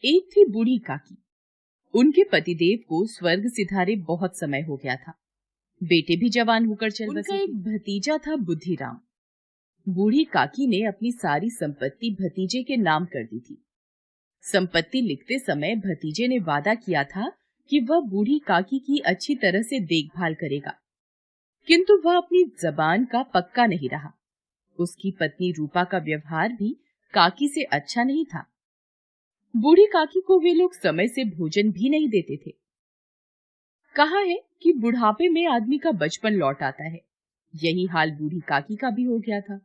एक थी बूढ़ी काकी। उनके पतिदेव को स्वर्ग सिधारे बहुत समय हो गया था। बेटे भी जवान होकर चल बसे। उनका एक भतीजा था बुद्धिराम। बूढ़ी काकी ने अपनी सारी संपत्ति भतीजे के नाम कर दी थी। संपत्ति लिखते समय भतीजे ने वादा किया था कि वह बूढ़ी काकी की अच्छी तरह से देखभाल करेगा, किंतु वह अपनी जबान का पक्का नहीं रहा। उसकी पत्नी रूपा का व्यवहार भी काकी से अच्छा नहीं था। बूढ़ी काकी को वे लोग समय से भोजन भी नहीं देते थे। कहा है कि बुढ़ापे में आदमी का बचपन लौट आता है। यही हाल बूढ़ी काकी का भी हो गया था।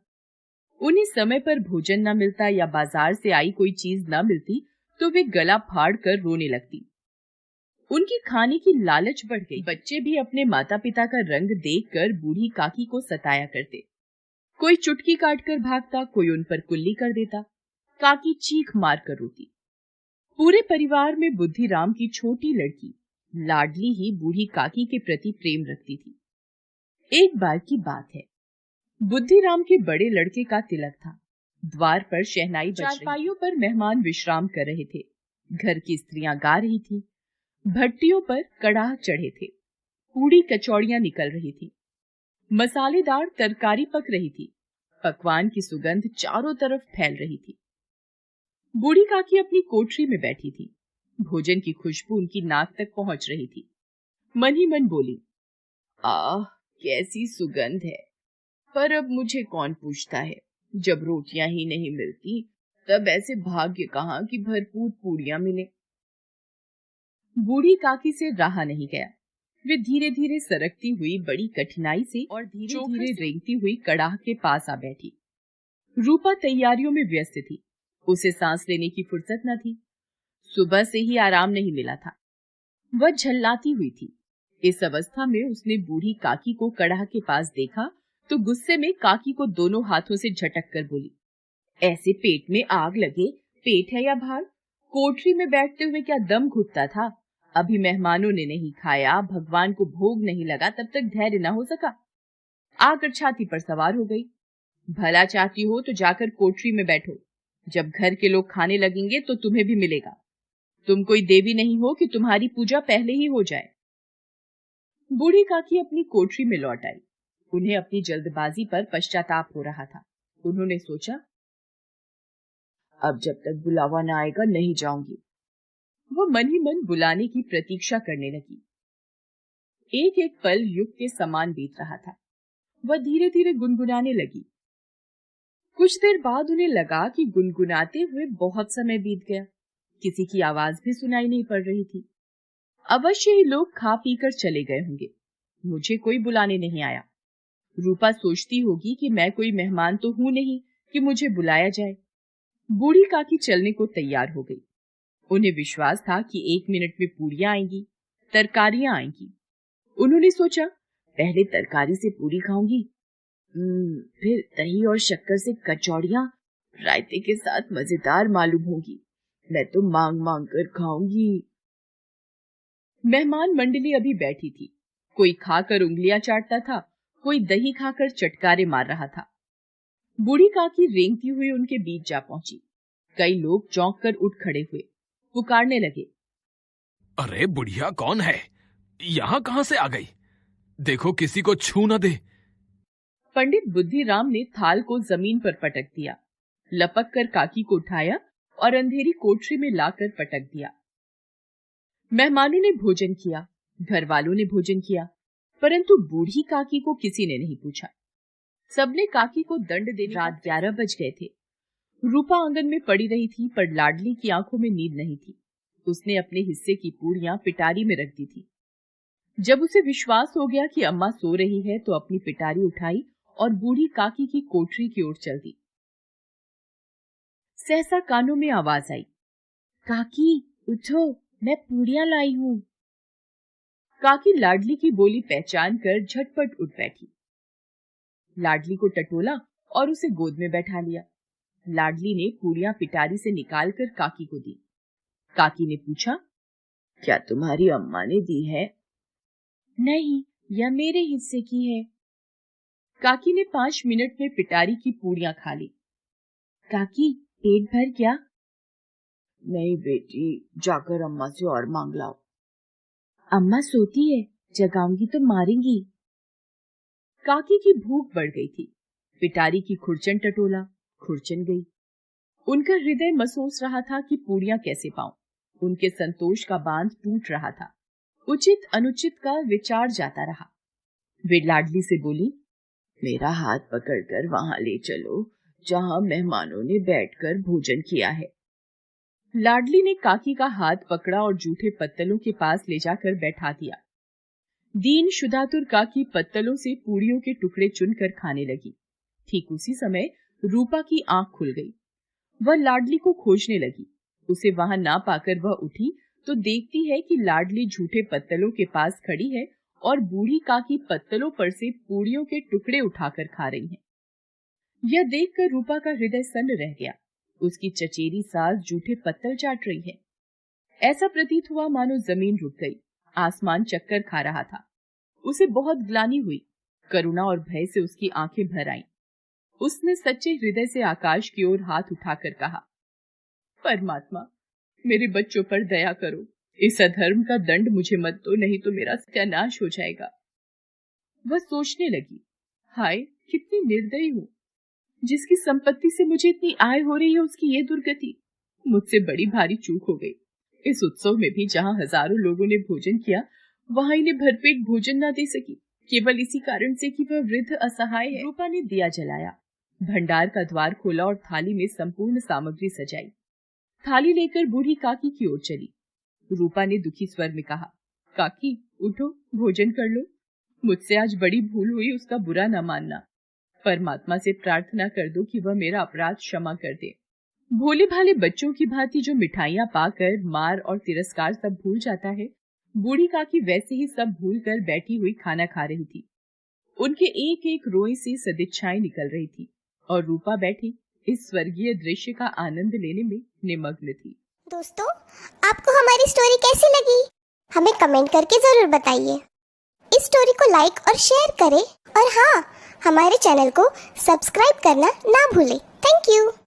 उन्हें समय पर भोजन न मिलता या बाजार से आई कोई चीज न मिलती तो वे गला फाड़ कर रोने लगती। उनकी खाने की लालच बढ़ गई। बच्चे भी अपने माता पिता का रंग देखकर बूढ़ी काकी को सताया करते। कोई चुटकी काटकर भागता, कोई उन पर कुल्ली कर देता। काकी चीख मार कर रोती। पूरे परिवार में बुद्धिराम की छोटी लड़की लाडली ही बूढ़ी काकी के प्रति प्रेम रखती थी। एक बार की बात है, बुद्धिराम के बड़े लड़के का तिलक था। द्वार पर शहनाई बज रही थी। चारपाइयों पर मेहमान विश्राम कर रहे थे। घर की स्त्रियां गा रही थीं। भट्टियों पर कड़ाह चढ़े थे। पूड़ी कचौड़ियां निकल रही थी। मसालेदार तरकारी पक रही थी। पकवान की सुगंध चारों तरफ फैल रही थी। बूढ़ी काकी अपनी कोठरी में बैठी थी। भोजन की खुशबू उनकी नाक तक पहुंच रही थी। मन ही मन बोली, आह, कैसी सुगंध है। पर अब मुझे कौन पूछता है, जब रोटियां ही नहीं मिलती तब ऐसे भाग्य कहाँ कि भरपूर पूड़ियां मिले। बूढ़ी काकी से रहा नहीं गया। वे धीरे धीरे सरकती हुई बड़ी कठिनाई से और धीरे धीरे रेंगती हुई कड़ाह के पास आ बैठी। रूपा तैयारियों में व्यस्त थी। उसे सांस लेने की फुर्सत न थी। सुबह से ही आराम नहीं मिला था। वह झल्लाती हुई थी। इस अवस्था में उसने बूढ़ी काकी को कड़ाह के पास देखा तो गुस्से में काकी को दोनों हाथों से झटक कर बोली, ऐसे पेट में आग लगे, पेट है या भार? कोठरी में बैठते हुए क्या दम घुटता था? अभी मेहमानों ने नहीं खाया, भगवान को भोग नहीं लगा, तब तक धैर्य न हो सका। आकर छाती पर सवार हो गई। भला चाहती हो तो जाकर कोठरी में बैठो। जब घर के लोग खाने लगेंगे तो तुम्हें भी मिलेगा। तुम कोई देवी नहीं हो कि तुम्हारी पूजा पहले ही हो जाए। बूढ़ी काकी अपनी कोठरी में लौट आई। उन्हें अपनी जल्दबाजी पर पश्चाताप हो रहा था। उन्होंने सोचा, अब जब तक बुलावा न आएगा नहीं जाऊंगी। वो मन ही मन बुलाने की प्रतीक्षा करने लगी। एक एक पल युग के समान बीत रहा था। वह धीरे धीरे गुनगुनाने लगी। कुछ देर बाद उन्हें लगा कि गुनगुनाते हुए बहुत समय बीत गया। किसी की आवाज भी सुनाई नहीं पड़ रही थी। अवश्य ही लोग खा पीकर चले गए होंगे। मुझे कोई बुलाने नहीं आया। रूपा सोचती होगी कि मैं कोई मेहमान तो हूं नहीं कि मुझे बुलाया जाए। बूढ़ी काकी चलने को तैयार हो गई। उन्हें विश्वास था कि 1 मिनट में पूड़ियां आएंगी, तरकारियां आएंगी। उन्होंने सोचा, पहले तरकारी से पूरी खाऊंगी, फिर दही और शक्कर से कचौड़ियां रायते के साथ मजेदार मालूम होगी। मैं तो मांग मांग कर खाऊंगी। मेहमान मंडली अभी बैठी थी। कोई खाकर उंगलियां चाटता था, कोई दही खाकर चटकारे मार रहा था। बूढ़ी काकी रेंगती हुई उनके बीच जा पहुंची। कई लोग चौंक कर उठ खड़े हुए, पुकारने लगे, अरे बुढ़िया कौन है? यहाँ कहाँ से आ गई? देखो किसी को छू न दे। पंडित बुद्धिराम ने थाल को जमीन पर पटक दिया, लपक कर काकी को उठाया और अंधेरी कोठरी में लाकर पटक दिया। मेहमानों ने भोजन किया, घर वालों ने भोजन किया, परंतु बूढ़ी काकी को किसी ने नहीं पूछा। सबने काकी को दंड देने। रात 11 बज गए थे। रूपा आंगन में पड़ी रही थी, पर लाडली की आंखों में नींद नहीं थी। उसने अपने हिस्से की पूड़ियां पिटारी में रख दी थी। जब उसे विश्वास हो गया कि अम्मा सो रही है तो अपनी पिटारी उठाई और बूढ़ी काकी की कोठरी की ओर चल दी। सहसा कानों में आवाज आई, काकी उठो, मैं पूड़ियां लाई हूं। काकी लाडली की बोली पहचान कर झटपट उठ बैठी। लाडली को टटोला और उसे गोद में बैठा लिया। लाडली ने पूड़ियां पिटारी से निकालकर काकी को दी। काकी ने पूछा, क्या तुम्हारी अम्मा ने दी है? नहीं, यह मेरे हिस्से की है। काकी ने 5 मिनट में पिटारी की पूड़ियां खा ली। काकी पेट भर गया? नहीं बेटी, जाकर अम्मा से और मांग लाओ। अम्मा सोती है, जगाऊंगी तो मारेंगी। काकी की भूख बढ़ गई थी। पिटारी की खुरचन टटोला, खुरचन गई। उनका हृदय महसूस रहा था कि पूड़ियां कैसे पाऊं। उनके संतोष का बांध टूट रहा था। उचित अनुचित का विचार जाता रहा। वे लाडली से बोली, मेरा हाथ पकड़कर वहां ले चलो जहां मेहमानों ने बैठकर भोजन किया है। लाडली ने काकी का हाथ पकड़ा और जूठे पत्तलों के पास ले जाकर बैठा दिया। दीन शुदातुर काकी पत्तलों से पूड़ियों के टुकड़े चुनकर खाने लगी। ठीक उसी समय रूपा की आंख खुल गई। वह लाडली को खोजने लगी। उसे वहां ना पाकर वह उठी तो देखती है कि लाडली झूठे पत्तलों के पास खड़ी है और बूढ़ी काकी पत्तलों पर से पूड़ियों के टुकड़े उठाकर खा रही है। यह देखकर रूपा का हृदय सन्न रह गया। उसकी चचेरी सास झूठे पत्तल चाट रही है। ऐसा प्रतीत हुआ मानो जमीन रुक गई, आसमान चक्कर खा रहा था। उसे बहुत ग्लानि हुई। करुणा और भय से उसकी आंखें भर आईं। उसने सच्चे हृदय से आकाश की ओर हाथ उठाकर कहा, परमात्मा, मेरे बच्चों पर दया करो। इस अधर्म का दंड मुझे मत दो, नहीं तो मेरा सत्यानाश हो जाएगा। वह सोचने लगी, हाय कितनी निर्दयी हूँ। जिसकी संपत्ति से मुझे इतनी आय हो रही है उसकी ये दुर्गति। मुझसे बड़ी भारी चूक हो गई। इस उत्सव में भी जहाँ हजारों लोगों ने भोजन किया, वहां इन्हें भरपेट भोजन न दे सकी, केवल इसी कारण से कि वह वृद्ध असहाय है। रूपा ने दिया जलाया, भंडार का द्वार खोला और थाली में संपूर्ण सामग्री सजाई। थाली लेकर बूढ़ी काकी की ओर चली। रूपा ने दुखी स्वर में कहा, काकी उठो, भोजन कर लो। मुझसे आज बड़ी भूल हुई, उसका बुरा न मानना। परमात्मा से प्रार्थना कर दो कि वह मेरा अपराध क्षमा कर दे। भोले भाले बच्चों की भांति जो मिठाइयां पाकर मार और तिरस्कार सब भूल जाता है, बूढ़ी काकी वैसे ही सब भूल कर बैठी हुई खाना खा रही थी। उनके एक एक रोए से सदिच्छाएं निकल रही थी और रूपा बैठी इस स्वर्गीय दृश्य का आनंद लेने में निमग्न थी। दोस्तों, आपको हमारी स्टोरी कैसी लगी? हमें कमेंट करके जरूर बताइए। इस स्टोरी को लाइक और शेयर करें और हाँ, हमारे चैनल को सब्सक्राइब करना ना भूलें। Thank you.